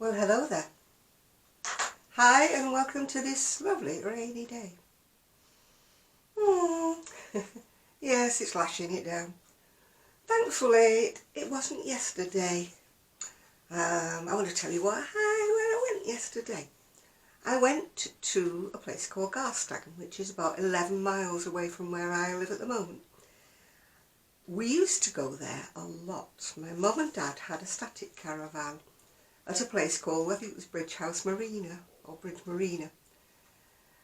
Well, hello there. Hi and welcome to this lovely rainy day. Yes, it's lashing it down. Thankfully, it wasn't yesterday. I want to tell you where I went yesterday. I went to a place called Garstang, which is about 11 miles away from where I live at the moment. We used to go there a lot. My mum and dad had a static caravan at a place called, I think it was Bridge Marina, or Bridge Marina.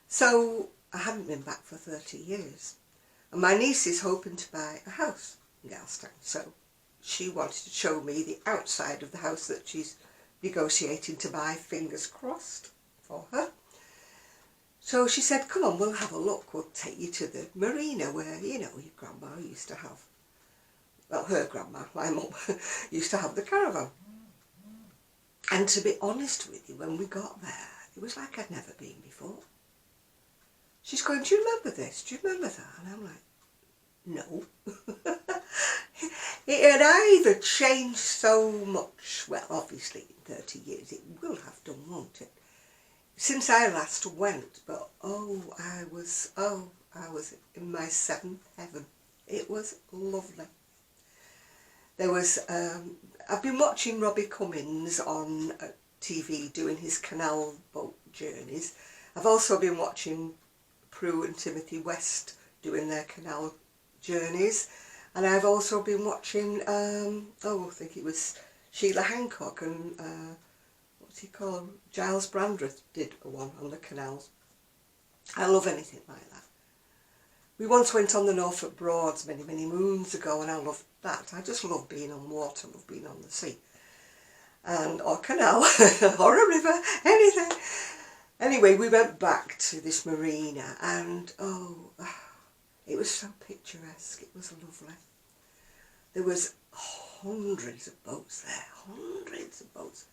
So I hadn't been back for 30 years. And my niece is hoping to buy a house in Garstang. So she wanted to show me the outside of the house that she's negotiating to buy, fingers crossed for her. So she said, come on, we'll have a look. We'll take you to the marina where, you know, your grandma used to have, well, her grandma, my mum, used to have the caravan. And to be honest with you, when we got there, it was like I'd never been before. She's going, do you remember this? Do you remember that? And I'm like, no. It had either changed so much, well, obviously in 30 years it will have done, won't it? Since I last went, but I was in my seventh heaven. It was lovely. There was, I've been watching Robbie Cummins on TV doing his canal boat journeys. I've also been watching Prue and Timothy West doing their canal journeys. And I've also been watching, I think it was Sheila Hancock and, what's he called? Giles Brandreth did one on the canals. I love anything like that. We once went on the Norfolk Broads many, many moons ago, and I loved that. I just love being on water, love being on the sea. Or canal, or a river, anything. Anyway, we went back to this marina, and it was so picturesque. It was lovely. There was hundreds of boats there, hundreds of boats.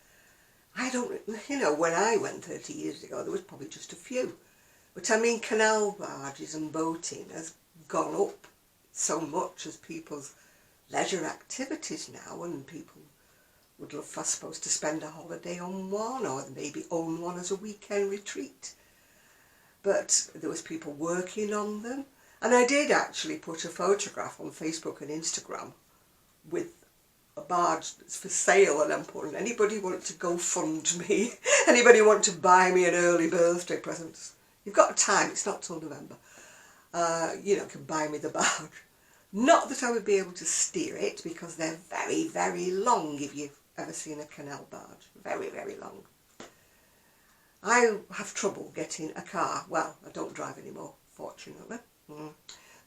I don't, you know, when I went 30 years ago, there was probably just a few. But I mean, canal barges and boating has gone up so much as people's leisure activities now, and people would love, I suppose, to spend a holiday on one, or maybe own one as a weekend retreat. But there was people working on them. And I did actually put a photograph on Facebook and Instagram with a barge that's for sale, and I'm putting, anybody want to go fund me? Anybody want to buy me an early birthday present? You've got time, it's not till November. You know, can buy me the barge. Not that I would be able to steer it, because they're very, very long if you've ever seen a canal barge. Very, very long. I have trouble getting a car. Well, I don't drive anymore, fortunately.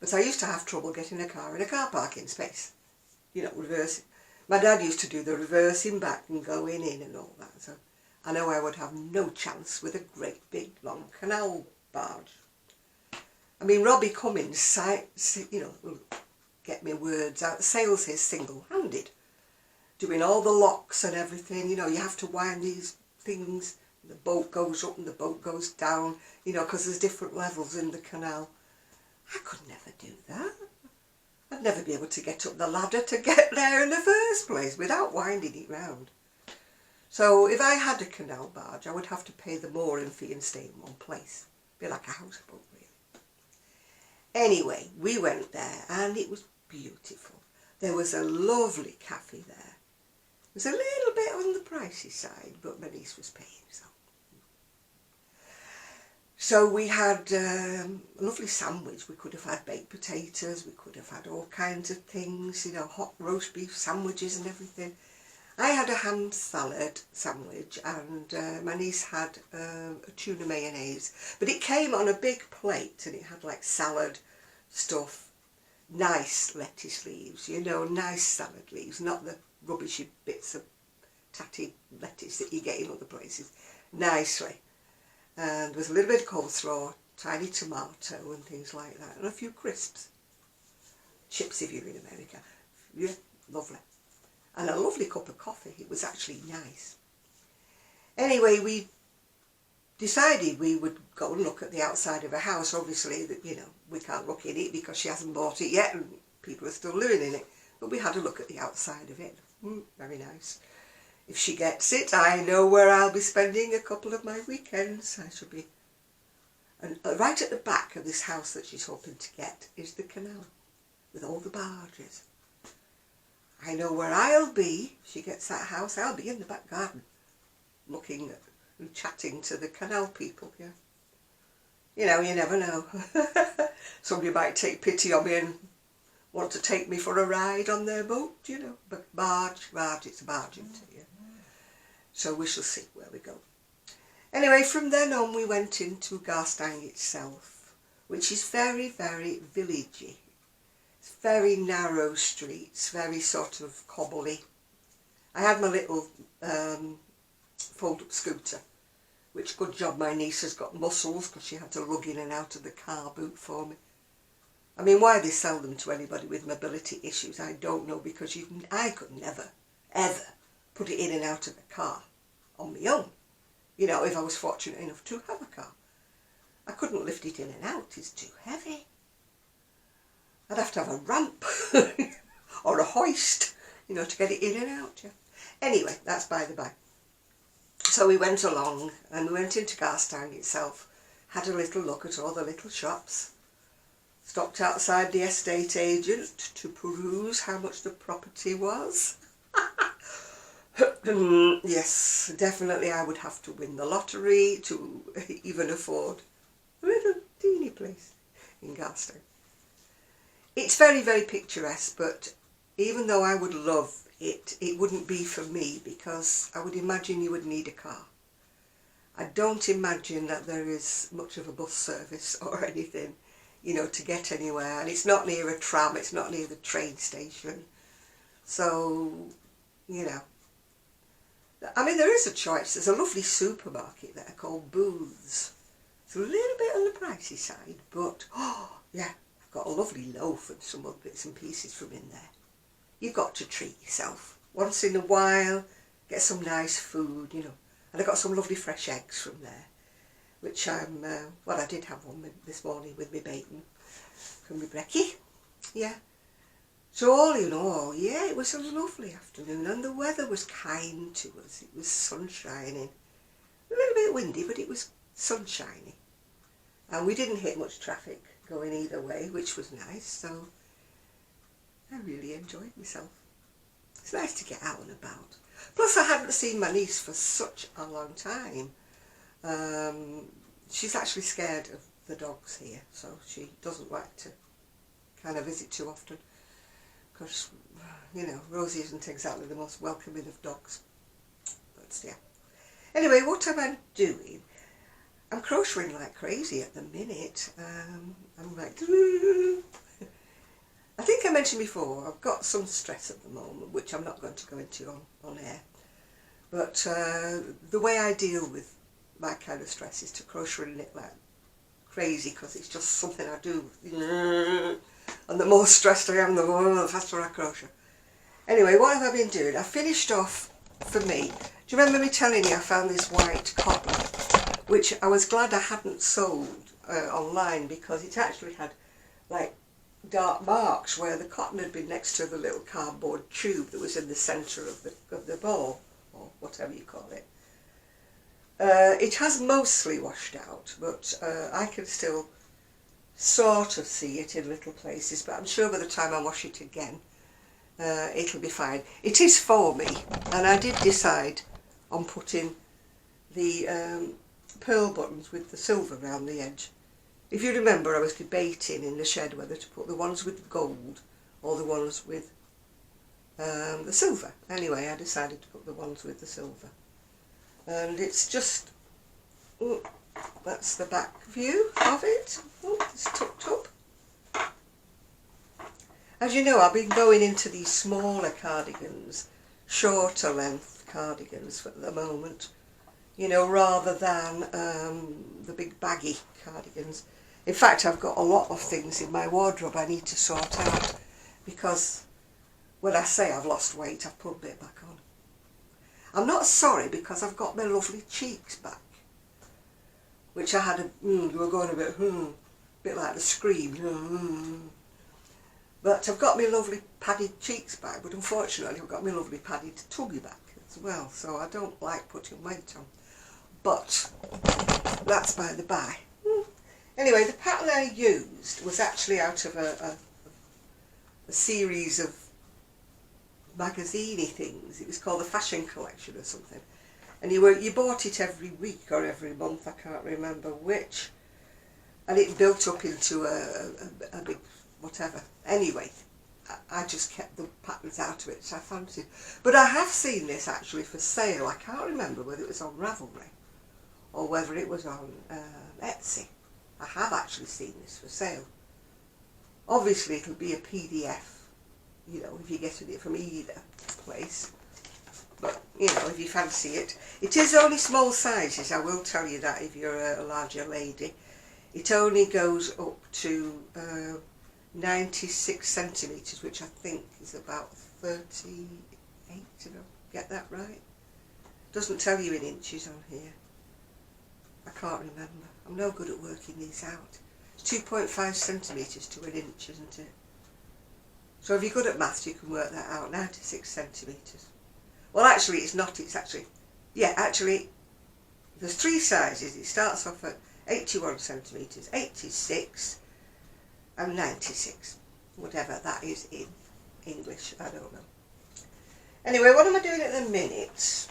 But I used to have trouble getting a car in a car parking space. You know, reversing. My dad used to do the reversing back and going in and all that. So I know I would have no chance with a great big long canal barge. I mean, Robbie Cummins, you know, will get me words out, sails his single-handed, doing all the locks and everything. You know, you have to wind these things. The boat goes up and the boat goes down, you know, because there's different levels in the canal. I could never do that. I'd never be able to get up the ladder to get there in the first place without winding it round. So if I had a canal barge, I would have to pay the mooring fee and stay in one place. Be like a houseboat, really. Anyway, we went there and it was beautiful. There was a lovely cafe there. It was a little bit on the pricey side, but my niece was paying, so. So we had a lovely sandwich. We could have had baked potatoes, we could have had all kinds of things, you know, hot roast beef sandwiches and everything. I had a ham salad sandwich, and my niece had a tuna mayonnaise. But it came on a big plate, and it had like salad stuff, nice lettuce leaves, you know, nice salad leaves, not the rubbishy bits of tatty lettuce that you get in other places, nicely. And there was a little bit of coleslaw, tiny tomato and things like that, and a few crisps. Chips if you're in America. Yeah, lovely. And a lovely cup of coffee. It was actually nice. Anyway, we decided we would go and look at the outside of a house. Obviously, that, you know, we can't look in it because she hasn't bought it yet and people are still living in it. But we had a look at the outside of it. Very nice. if she gets it, I know where I'll be spending a couple of my weekends. I shall be... And right at the back of this house that she's hoping to get is the canal with all the barges. I know where I'll be if she gets that house. I'll be in the back garden looking at and chatting to the canal people, yeah. You know, you never know. Somebody might take pity on me and want to take me for a ride on their boat, you know. But barge, it's a barge, isn't it? Yeah. So we shall see where we go. Anyway, from then on we went into Garstang itself, which is very, very villagey. It's very narrow streets, very sort of cobbly. I had my little fold-up scooter, which good job my niece has got muscles because she had to lug in and out of the car boot for me. I mean, why they sell them to anybody with mobility issues, I don't know, because I could never, ever put it in and out of the car on my own. You know, if I was fortunate enough to have a car. I couldn't lift it in and out, it's too heavy. I'd have to have a ramp or a hoist, you know, to get it in and out. Yeah. Anyway, that's by the by. So we went along and we went into Garstang itself, had a little look at all the little shops, stopped outside the estate agent to peruse how much the property was. Yes, definitely I would have to win the lottery to even afford a little teeny place in Garstang. It's very, very picturesque, but even though I would love it, it wouldn't be for me because I would imagine you would need a car. I don't imagine that there is much of a bus service or anything, you know, to get anywhere. And it's not near a tram, it's not near the train station. So, you know. I mean, there is a choice. There's a lovely supermarket there called Booths. It's a little bit on the pricey side, but, oh, yeah, I've got a lovely loaf and some other bits and pieces from in there. You've got to treat yourself. Once in a while, get some nice food, you know. And I got some lovely fresh eggs from there, which I'm, well, I did have one this morning with me bacon from my brekkie. Yeah. So all in all, yeah, it was a lovely afternoon and the weather was kind to us. It was sun shining. A little bit windy, but it was sunshiny. And we didn't hit much traffic going either way, which was nice. So I really enjoyed myself. It's nice to get out and about. Plus I hadn't seen my niece for such a long time. She's actually scared of the dogs here, so she doesn't like to kind of visit too often. Because, you know, Rosie isn't exactly the most welcoming of dogs. But yeah. Anyway, what am I doing? I'm crocheting like crazy at the minute. I'm like... I think I mentioned before, I've got some stress at the moment, which I'm not going to go into on air. But the way I deal with my kind of stress is to crochet and knit like crazy, because it's just something I do. And the more stressed I am, the faster I crochet. Anyway, what have I been doing? I finished off, for me, do you remember me telling you I found this white cotton, which I was glad I hadn't sold online, because it actually had like dark marks where the cotton had been next to the little cardboard tube that was in the centre of the ball, or whatever you call it. It has mostly washed out, but I can still sort of see it in little places, but I'm sure by the time I wash it again it'll be fine. It is for me, and I did decide on putting the pearl buttons with the silver around the edge. If you remember, I was debating in the shed whether to put the ones with gold or the ones with the silver. Anyway, I decided to put the ones with the silver. And it's just, oh, that's the back view of it. Oh, it's tucked up. As you know, I've been going into these smaller cardigans, shorter length cardigans for the moment, you know, rather than the big baggy cardigans. In fact, I've got a lot of things in my wardrobe I need to sort out, because when I say I've lost weight, I've put a bit back on. I'm not sorry, because I've got my lovely cheeks back, which I had they were going a bit like the Scream. But I've got my lovely padded cheeks back, but unfortunately I've got my lovely padded tummy back. as well, so I don't like putting weight on. But that's by the by. Anyway, the pattern I used was actually out of a series of magazine-y things. It was called the Fashion Collection or something. And you bought it every week or every month, I can't remember which. And it built up into a big whatever. Anyway, I just kept the patterns out of it, which I fancied. But I have seen this actually for sale. I can't remember whether it was on Ravelry or whether it was on Etsy. I have actually seen this for sale. Obviously it'll be a PDF, you know, if you're getting it from either place. But, you know, if you fancy it. It is only small sizes, I will tell you that if you're a larger lady. It only goes up to 96 centimetres, which I think is about 38, did I get that right? Doesn't tell you in inches on here. I can't remember. I'm no good at working these out. It's 2.5 centimetres to an inch, isn't it? So if you're good at maths, you can work that out. 96 centimetres. Well, actually, it's not. It's actually, yeah, actually, there's three sizes. It starts off at 81 centimetres, 86, and 96. Whatever that is in English, I don't know. Anyway, what am I doing at the minute?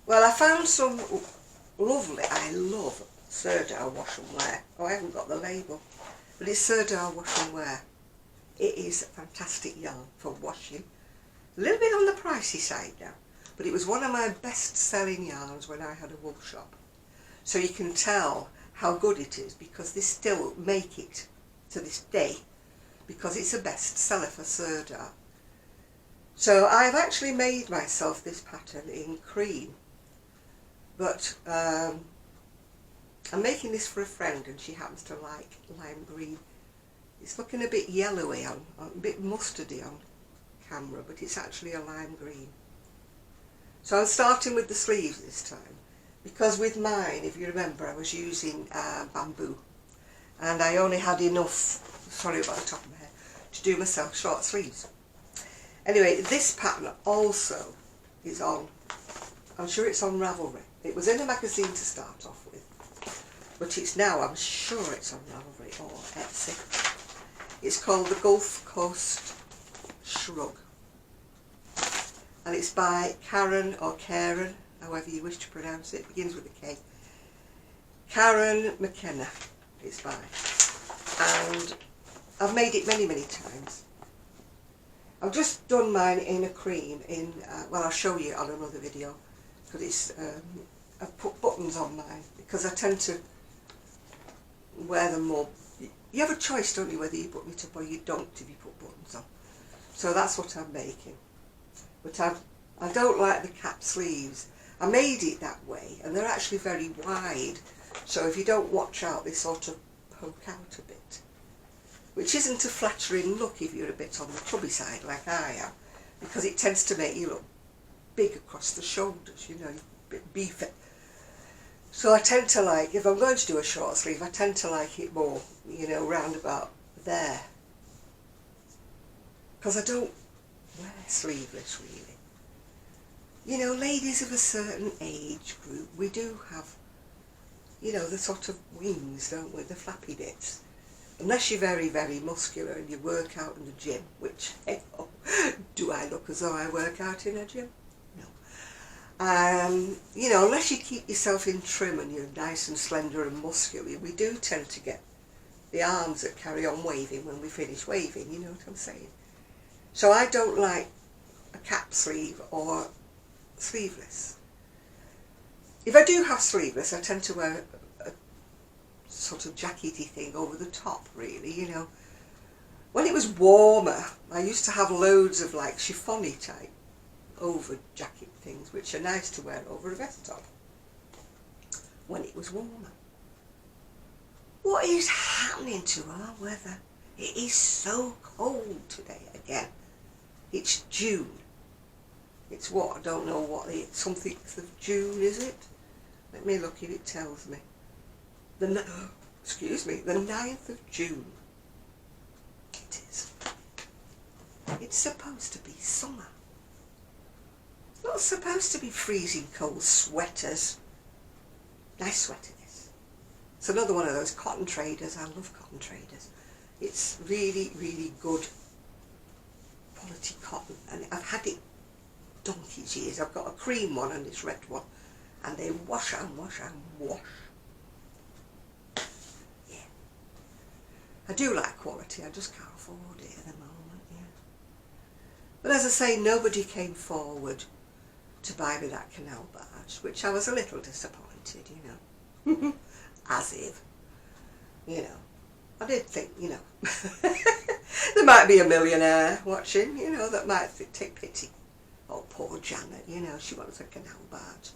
Well, I found some lovely, I love Serdar wash and wear. Oh, I haven't got the label, but it's Serdar wash and wear. It is a fantastic yarn for washing. A little bit on the pricey side now, but it was one of my best selling yarns when I had a wool shop. So you can tell how good it is because they still make it to this day because it's a best seller for Serdar. So I've actually made myself this pattern in cream, but I'm making this for a friend and she happens to like lime green. It's looking a bit yellowy a bit mustardy on camera, but it's actually a lime green. So I'm starting with the sleeves this time because with mine, if you remember, I was using bamboo and I only had enough, sorry about the top of my head, to do myself short sleeves. Anyway, this pattern also is on, I'm sure it's on Ravelry. It was in a magazine to start off with, but it's now, I'm sure it's on Ravelry or Etsy. It's called the Gulf Coast Shrug, and it's by Karen or Karen, however you wish to pronounce it. It begins with a K. Karen McKenna it's by, and I've made it many times. I've just done mine in a cream in, well, I'll show you on another video, because it's, I've put buttons on mine because I tend to wear them more. You have a choice, don't you, whether you button it up or you don't if you put buttons on. So that's what I'm making. But I don't like the cap sleeves. I made it that way, and they're actually very wide. So if you don't watch out, they sort of poke out a bit. Which isn't a flattering look if you're a bit on the chubby side like I am, because it tends to make you look big across the shoulders, you know, a bit beefy. So I tend to like, if I'm going to do a short sleeve, I tend to like it more, you know, round about there. Because I don't wear sleeveless really. You know, ladies of a certain age group, we do have, you know, the sort of wings, don't we, the flappy bits. Unless you're very muscular and you work out in the gym, which, hey, oh, do I look as though I work out in a gym? No. You know, unless you keep yourself in trim and you're nice and slender and muscular, we do tend to get the arms that carry on waving when we finish waving, you know what I'm saying? So I don't like a cap sleeve or sleeveless. If I do have sleeveless, I tend to wear a sort of jackety thing over the top, really, you know. When it was warmer, I used to have loads of like chiffon-y type over jacket things, which are nice to wear over a vest top when it was warmer. What is happening to our weather? It is so cold today again. It's June. It's what? I don't know what the something of June, is it? Let me look if it tells me. Excuse me, the 9th of June. It is. It's supposed to be summer. Not supposed to be freezing cold sweaters. Nice sweater this. It's another one of those cotton traders. I love cotton traders. It's really, really good quality cotton, and I've had it donkey's years. I've got a cream one and this red one, and they wash and wash and wash. Yeah. I do like quality, I just can't afford it at the moment, yeah. But as I say, nobody came forward to buy me that canal barge, which I was a little disappointed, you know. As if, you know. I did think, you know, there might be a millionaire watching, you know, that might take pity. Oh, poor Janet, you know, she wants a canal barge.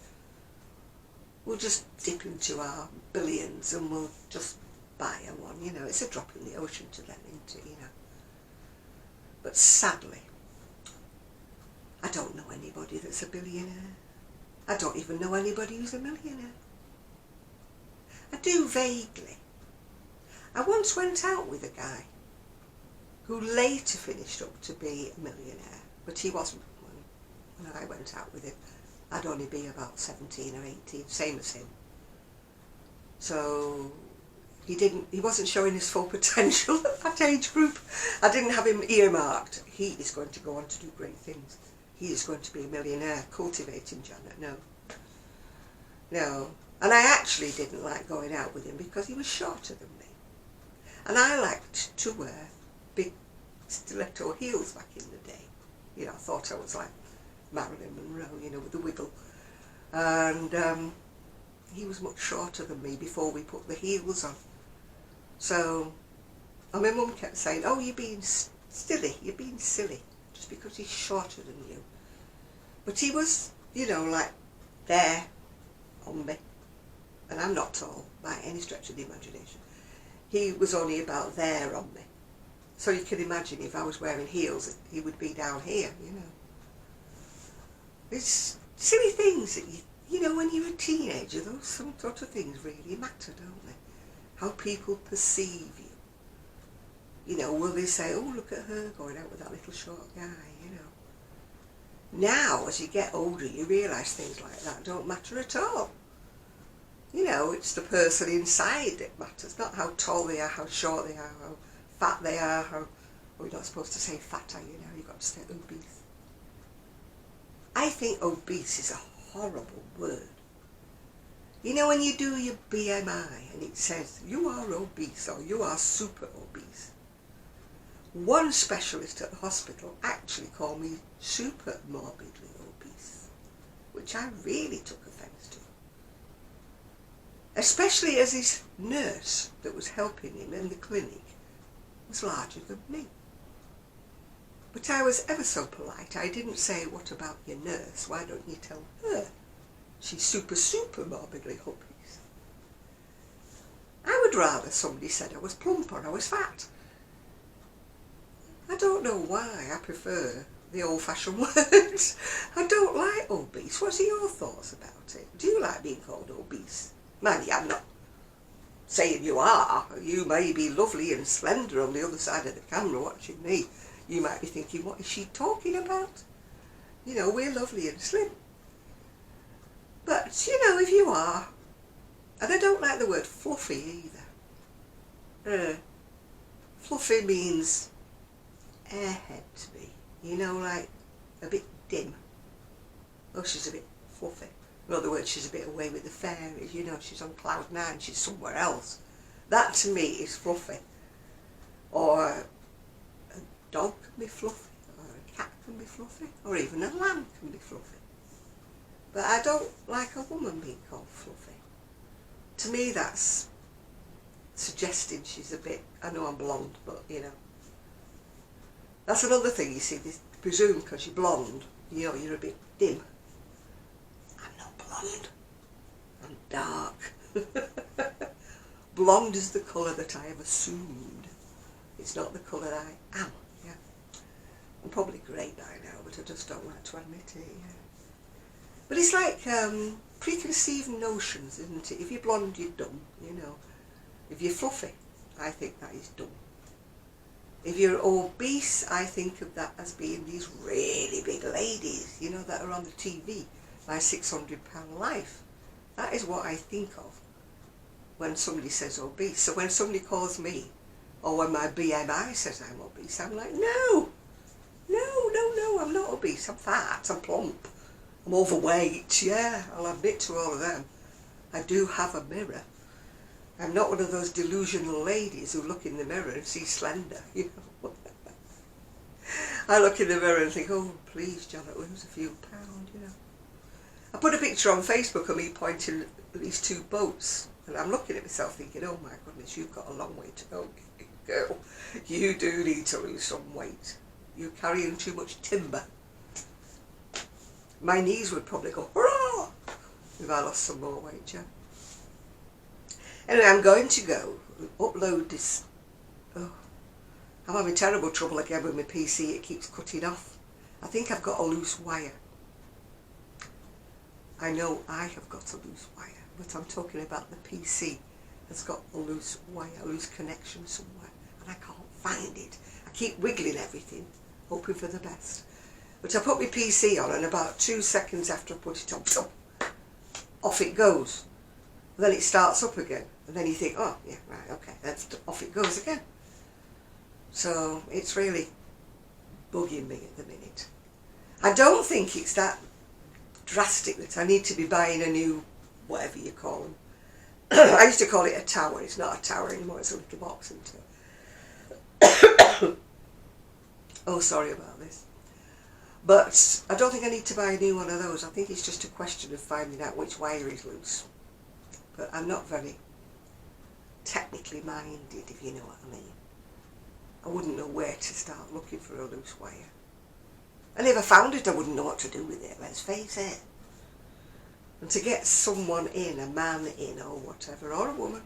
We'll just dip into our billions and we'll just buy her one, you know. It's a drop in the ocean to them, isn't it, you know. But sadly, I don't know anybody that's a billionaire. I don't even know anybody who's a millionaire. I do vaguely. I once went out with a guy who later finished up to be a millionaire, but he wasn't when I went out with him. I'd only be about 17 or 18, same as him. So he wasn't showing his full potential at that age group. I didn't have him earmarked. He is going to go on to do great things. He is going to be a millionaire. Cultivate him, Janet. No. No. And I actually didn't like going out with him because he was shorter than me. And I liked to wear big stiletto heels back in the day. You know, I thought I was like Marilyn Monroe, you know, with the wiggle. And he was much shorter than me before we put the heels on. So, and my mum kept saying, oh, you're being silly, just because he's shorter than you. But he was, you know, like there on me. And I'm not tall by any stretch of the imagination. He was only about there on me. So you can imagine if I was wearing heels, he would be down here, you know. It's silly things that you know, when you're a teenager, those some sort of things really matter, don't they? How people perceive you. You know, will they say, oh, look at her going out with that little short guy, you know. Now, as you get older, you realise things like that don't matter at all. You know, it's the person inside that matters, not how tall they are, how short they are, how fat they are, how... Well, you're not supposed to say fat, are you now? You've got to say obese. I think obese is a horrible word. You know, when you do your BMI and it says you are obese or you are super obese. One specialist at the hospital actually called me super morbidly obese, which I really took offence to. Especially as his nurse that was helping him in the clinic was larger than me. But I was ever so polite. I didn't say, what about your nurse? Why don't you tell her? She's super morbidly obese. I would rather somebody said I was plump or I was fat. I don't know why I prefer the old-fashioned words. I don't like obese. What are your thoughts about it? Do you like being called obese? Mind you, I'm not saying you are. You may be lovely and slender on the other side of the camera watching me. You might be thinking, what is she talking about? You know, we're lovely and slim. But, you know, if you are, and I don't like the word fluffy either. Fluffy means airhead to me. You know, like a bit dim. Oh, she's a bit fluffy. In other words, she's a bit away with the fairies. You know, she's on cloud nine, she's somewhere else. That to me is fluffy. Or a dog can be fluffy, or a cat can be fluffy, or even a lamb can be fluffy. But I don't like a woman being called fluffy. To me that's suggesting she's a bit, I know I'm blonde, but you know. That's another thing, you see, they presume because you're blonde, you know, you're a bit dim. I'm not blonde, I'm dark. Blonde is the colour that I have assumed. It's not the colour I am, yeah. I'm probably grey by now, but I just don't like to admit it, yeah. But it's like preconceived notions, isn't it? If you're blonde, you're dumb, you know. If you're fluffy, I think that is dumb. If you're obese, I think of that as being these really big ladies, you know, that are on the TV, My 600 Pound Life. That is what I think of when somebody says obese. So when somebody calls me, or when my BMI says I'm obese, I'm like, no, I'm not obese. I'm fat, I'm plump, I'm overweight. Yeah, I'll admit to all of them. I do have a mirror. I'm not one of those delusional ladies who look in the mirror and see slender, you know. I look in the mirror and think, oh, please, Janet, lose a few pounds, you know. I put a picture on Facebook of me pointing at these two boats, and I'm looking at myself thinking, oh my goodness, you've got a long way to go, girl. You do need to lose some weight. You're carrying too much timber. My knees would probably go, hurrah, if I lost some more weight, yeah. Anyway, I'm going to go upload this. Oh, I'm having terrible trouble again with my PC. It keeps cutting off. I think I've got a loose wire. I know I have got a loose wire, but I'm talking about the PC has got a loose wire, a loose connection somewhere, and I can't find it. I keep wiggling everything, hoping for the best. But I put my PC on, and about 2 seconds after I put it on, off it goes. And then it starts up again, and then you think, oh, yeah, right, okay, off it goes again. So it's really bugging me at the minute. I don't think it's that drastic that I need to be buying a new, whatever you call them. I used to call it a tower. It's not a tower anymore, it's a little box, isn't it? Oh, sorry about this. But I don't think I need to buy a new one of those. I think it's just a question of finding out which wire is loose. But I'm not very technically minded, if you know what I mean. I wouldn't know where to start looking for a loose wire. And if I found it, I wouldn't know what to do with it, let's face it. And to get someone in, a man in or whatever, or a woman,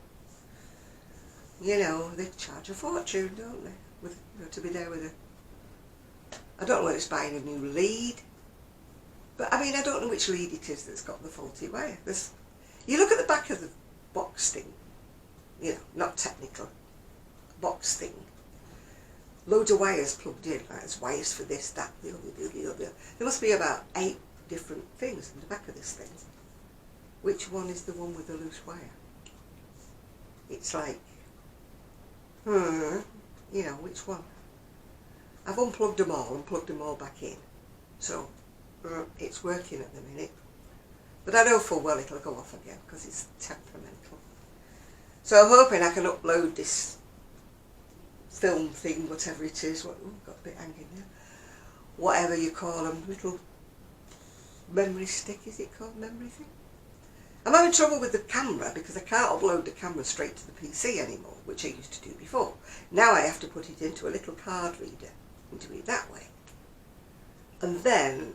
you know, they charge a fortune, don't they? With, you know, to be there with a... I don't know whether it's buying a new lead. But, I mean, I don't know which lead it is that's got the faulty wire. You look at the back of the box thing, you know, not technical, box thing. Loads of wires plugged in, like there's wires for this, that, the other. There must be about 8 different things in the back of this thing. Which one is the one with the loose wire? It's like, you know, which one? I've unplugged them all and plugged them all back in. So, it's working at the minute. But I know full well it'll go off again because it's temperamental. So I'm hoping I can upload this film thing, whatever it is. Got a bit hanging there. Whatever you call them, little memory stick, is it called? Memory thing? I'm having trouble with the camera because I can't upload the camera straight to the PC anymore, which I used to do before. Now I have to put it into a little card reader and do it that way. And then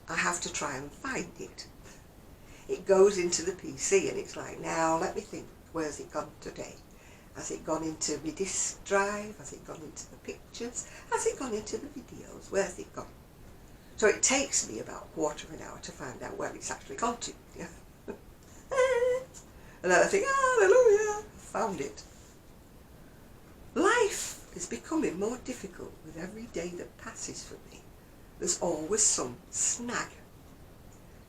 I have to try and find it. It goes into the PC and it's like, now let me think, where's it gone today? Has it gone into my disk drive? Has it gone into the pictures? Has it gone into the videos? Where's it gone? So it takes me about a quarter of an hour to find out where it's actually gone to. Yeah. And then I think, hallelujah, I found it. Life is becoming more difficult with every day that passes for me. There's always some snag.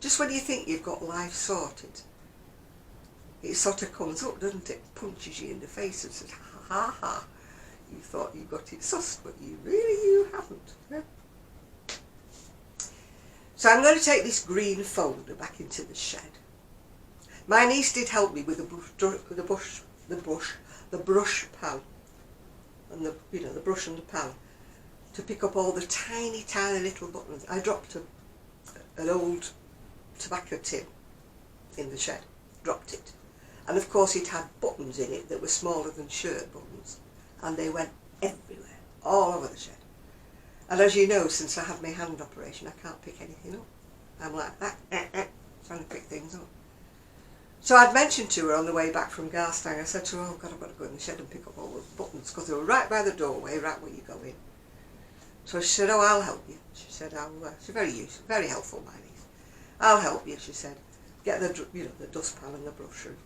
Just when you think you've got life sorted, it sort of comes up, doesn't it? Punches you in the face and says, ha ha ha, you thought you got it sussed, but you haven't. Yeah? So I'm going to take this green folder back into the shed. My niece did help me with the brush pan, and the brush and the pan, to pick up all the tiny little buttons. I dropped an old tobacco tin in the shed, dropped it. And of course it had buttons in it that were smaller than shirt buttons, and they went everywhere, all over the shed. And as you know, since I had my hand operation, I can't pick anything up. I'm like that, trying to pick things up. So I'd mentioned to her on the way back from Garstang, I said to her, oh God, I've got to go in the shed and pick up all those buttons, because they were right by the doorway, right where you go in. So she said, oh, I'll help you. She said, she's very useful, very helpful, my niece. I'll help you, she said. Get the dustpan and the brush. And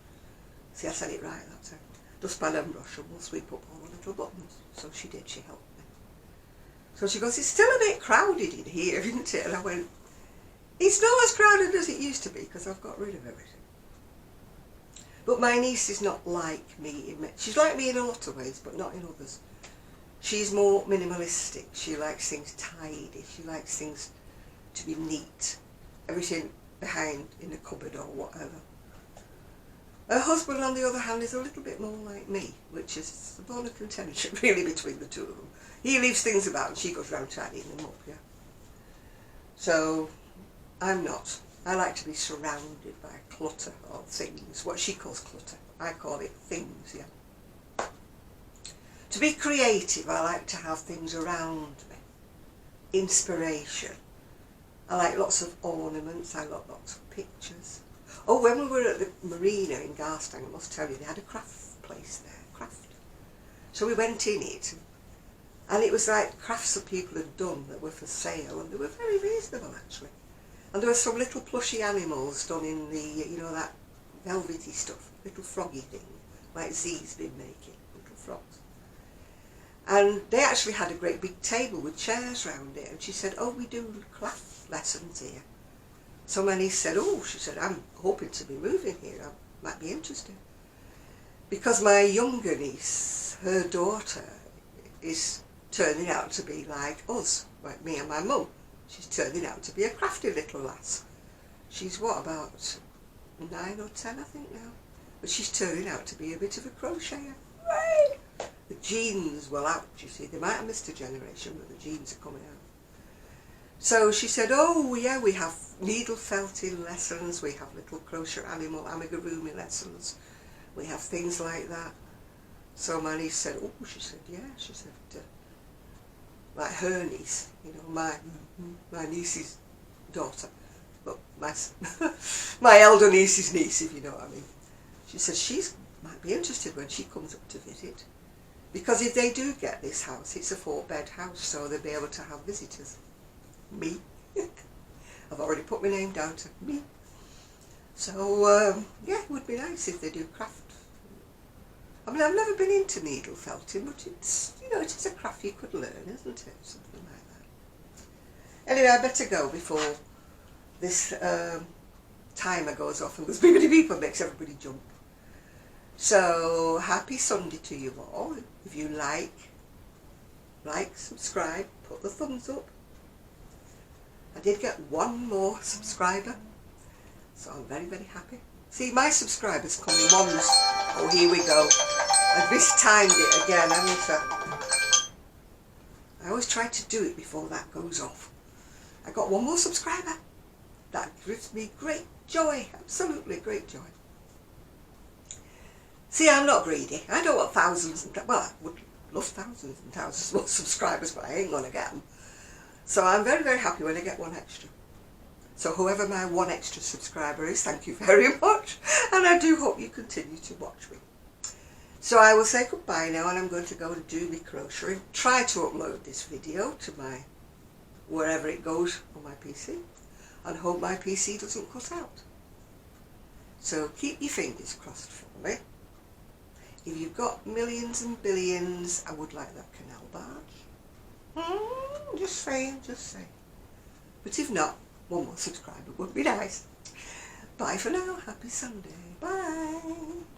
see, I said it right that time. Dustpan and brush, and we'll sweep up all the little buttons. So she did, she helped me. So she goes, it's still a bit crowded in here, isn't it? And I went, it's not as crowded as it used to be because I've got rid of everything. But my niece is not like me. She's like me in a lot of ways, but not in others. She's more minimalistic. She likes things tidy. She likes things to be neat. Everything behind in a cupboard or whatever. Her husband, on the other hand, is a little bit more like me, which is a bone of contention really between the two of them. He leaves things about and she goes round tidying them up, yeah. So, I'm not. I like to be surrounded by clutter or things, what she calls clutter. I call it things, yeah. To be creative, I like to have things around me. Inspiration. I like lots of ornaments, I like lots of pictures. Oh, when we were at the marina in Garstang, I must tell you, they had a craft place there, craft. So we went in it, and it was like crafts that people had done that were for sale, and they were very reasonable actually. And there were some little plushy animals done in the, you know, that velvety stuff, little froggy thing, like Z's been making, little frogs. And they actually had a great big table with chairs round it, and she said, oh, we do craft lessons here. So my niece said, oh, she said, I'm hoping to be moving here, I might be interested. Because my younger niece, her daughter, is turning out to be like us, like me and my mum. She's turning out to be a crafty little lass. She's what, about 9 or 10 I think now. But she's turning out to be a bit of a crocheter. Hooray! The genes will out, you see. They might have missed a generation, but the genes are coming out. So she said, oh yeah, we have needle felting lessons, we have little crochet animal amigurumi lessons, we have things like that. So my niece said, oh, she said, yeah, she said, like her niece, you know, my niece's daughter, but my elder niece's niece, if you know what I mean. She said she might be interested when she comes up to visit, because if they do get this house, it's a 4-bed house, so they'll be able to have visitors. Me. I've already put my name down to me. So, yeah, it would be nice if they do craft. I mean, I've never been into needle felting, but it's, you know, it's a craft you could learn, isn't it? Something like that. Anyway, I better go before this timer goes off and there's too many people, makes everybody jump. So, happy Sunday to you all. If you like, subscribe, put the thumbs up. I did get one more subscriber, so I'm very, very happy. See, my subscribers come in ones. Oh, here we go. I've mistimed it again, haven't I? I always try to do it before that goes off. I got one more subscriber. That gives me great joy, absolutely great joy. See, I'm not greedy. I don't want thousands and, well, I would love thousands and thousands more subscribers, but I ain't gonna get them. So I'm very, very happy when I get one extra. So whoever my one extra subscriber is, thank you very much. And I do hope you continue to watch me. So I will say goodbye now, and I'm going to go and do my crochet. Try to upload this video to my, wherever it goes on my PC. And hope my PC doesn't cut out. So keep your fingers crossed for me. If you've got millions and billions, I would like that canal barge. Just saying, just saying. But if not, one more subscriber would be nice. Bye for now. Happy Sunday. Bye.